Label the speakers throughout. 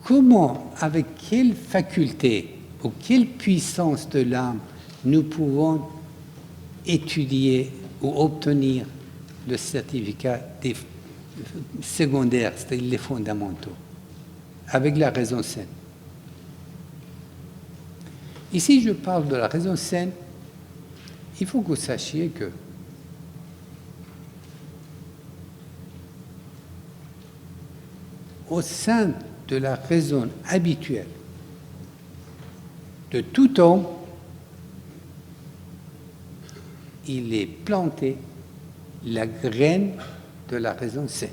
Speaker 1: comment, avec quelle faculté ou quelle puissance de l'âme nous pouvons étudier ou obtenir le certificat des secondaires, c'est-à-dire les fondamentaux, avec la raison saine. Ici, je parle de la raison saine. Il faut que vous sachiez que au sein de la raison habituelle de tout homme, il est planté la graine de la raison saine.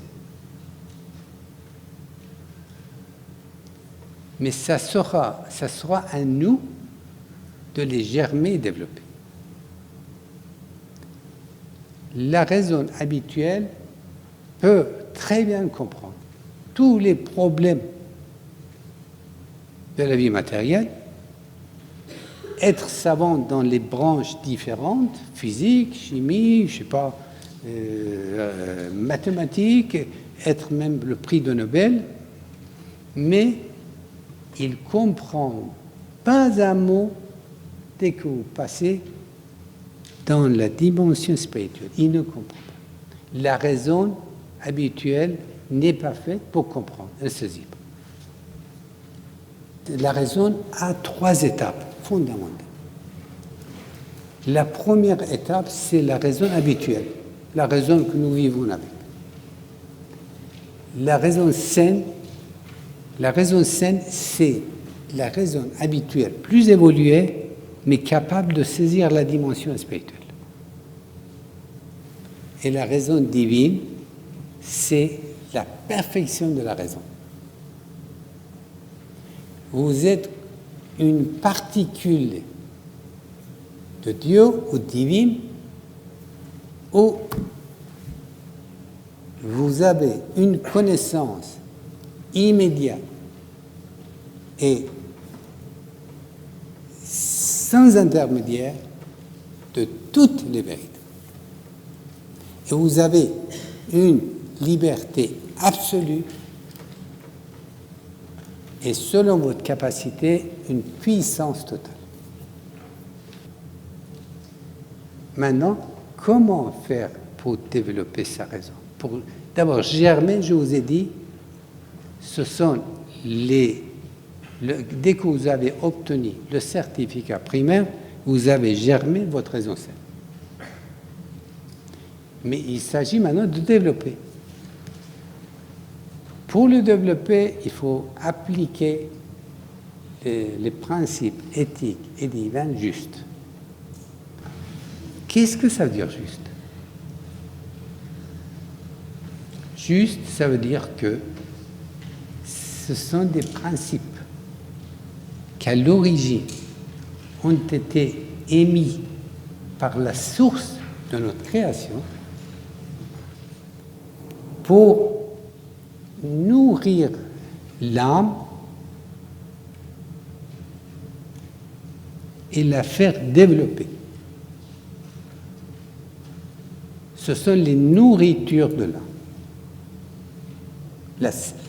Speaker 1: Mais ça sera à nous de les germer et développer. La raison habituelle peut très bien comprendre tous les problèmes de la vie matérielle, être savant dans les branches différentes, physique, chimie, je sais pas, mathématiques, être même le prix de Nobel, mais il comprend pas un mot dès que vous passez dans la dimension spirituelle. Il ne comprend pas. La raison habituelle n'est pas faite pour comprendre, elle ne saisit pas. La raison a 3 étapes fondamentales. La première étape, c'est la raison habituelle, la raison que nous vivons avec. La raison saine, c'est la raison habituelle, plus évoluée, mais capable de saisir la dimension spirituelle. Et la raison divine, c'est la perfection de la raison. Vous êtes une particule de Dieu ou divine, où vous avez une connaissance immédiate et sans intermédiaire de toutes les vérités. Et vous avez une liberté absolue et selon votre capacité, une puissance totale. Maintenant, comment faire pour développer sa raison? D'abord, germer, je vous ai dit, ce sont dès que vous avez obtenu le certificat primaire, vous avez germé votre raison saine. Mais il s'agit maintenant de développer. Pour le développer, il faut appliquer les principes éthiques et divins justes. Qu'est-ce que ça veut dire juste? Juste, ça veut dire que ce sont des principes qu'à l'origine ont été émis par la source de notre création pour nourrir l'âme et la faire développer. Ce sont les nourritures de l'âme.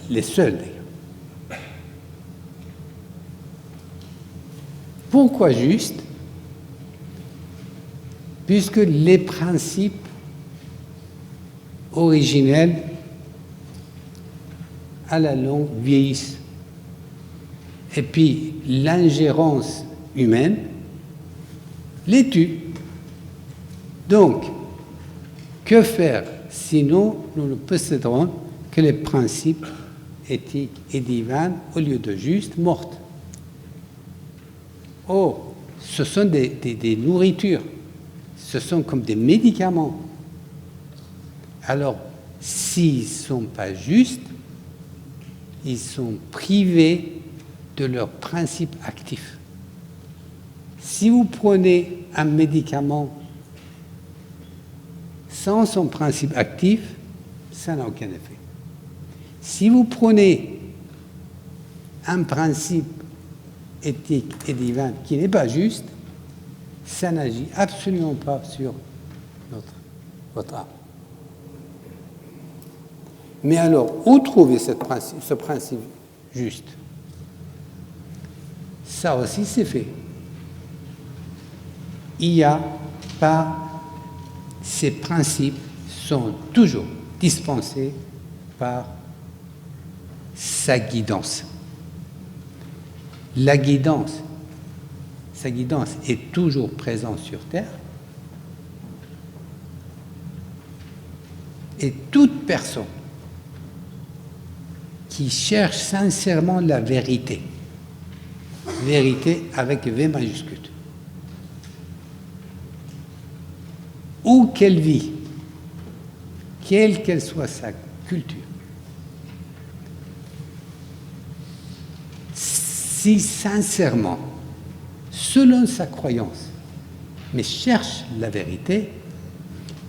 Speaker 1: Les seules d'ailleurs. Pourquoi juste? Puisque les principes originels à la longue vieillissent. Et puis l'ingérence humaine les tue. Donc, que faire sinon nous ne posséderons que les principes éthiques et divins au lieu de juste mortes. Oh, ce sont des nourritures, ce sont comme des médicaments. Alors, s'ils ne sont pas justes, ils sont privés de leurs principes actifs. Si vous prenez un médicament sans son principe actif, ça n'a aucun effet. Si vous prenez un principe éthique et divin qui n'est pas juste, ça n'agit absolument pas sur votre âme. Mais alors, où trouver ce principe juste? ça aussi c'est fait. Il n'y a pas, ces principes sont toujours dispensés par sa guidance. La guidance, sa guidance est toujours présente sur Terre. Et toute personne qui cherche sincèrement la vérité, vérité avec V majuscule, où qu'elle vit, quelle qu'elle soit sa culture, si sincèrement, selon sa croyance, mais cherche la vérité,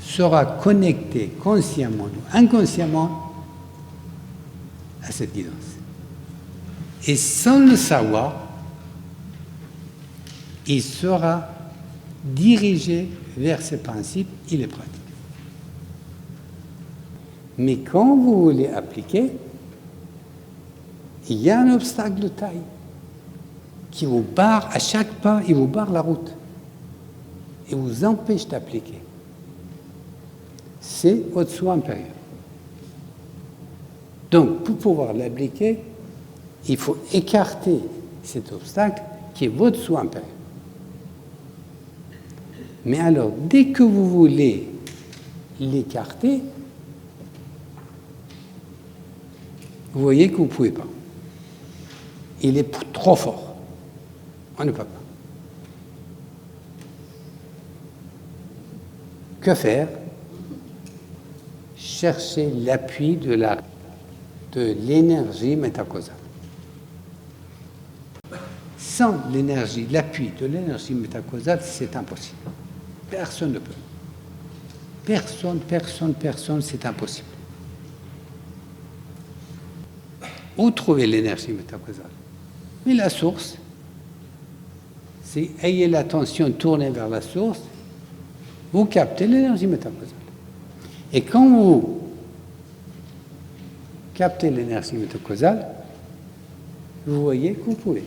Speaker 1: sera connecté consciemment ou inconsciemment à cette guidance. Et sans le savoir, il sera dirigé vers ces principes, il les pratique. Mais quand vous voulez appliquer, il y a un obstacle de taille qui vous barre, à chaque pas, il vous barre la route et vous empêche d'appliquer. C'est votre soi intérieur. Donc, pour pouvoir l'appliquer, il faut écarter cet obstacle qui est votre soi intérieur. Mais alors, dès que vous voulez l'écarter, vous voyez que vous ne pouvez pas. Il est trop fort. On ne peut pas. Que faire? Chercher l'appui de l'énergie métacausale. Sans l'énergie, l'appui de l'énergie métacausale, c'est impossible. Personne ne peut. Personne, c'est impossible. Où trouver l'énergie métacausale? Mais la source, c'est ayez l'attention tournée vers la source, vous captez l'énergie métacausale. Et quand vous captez l'énergie métacausale, vous voyez que vous pouvez.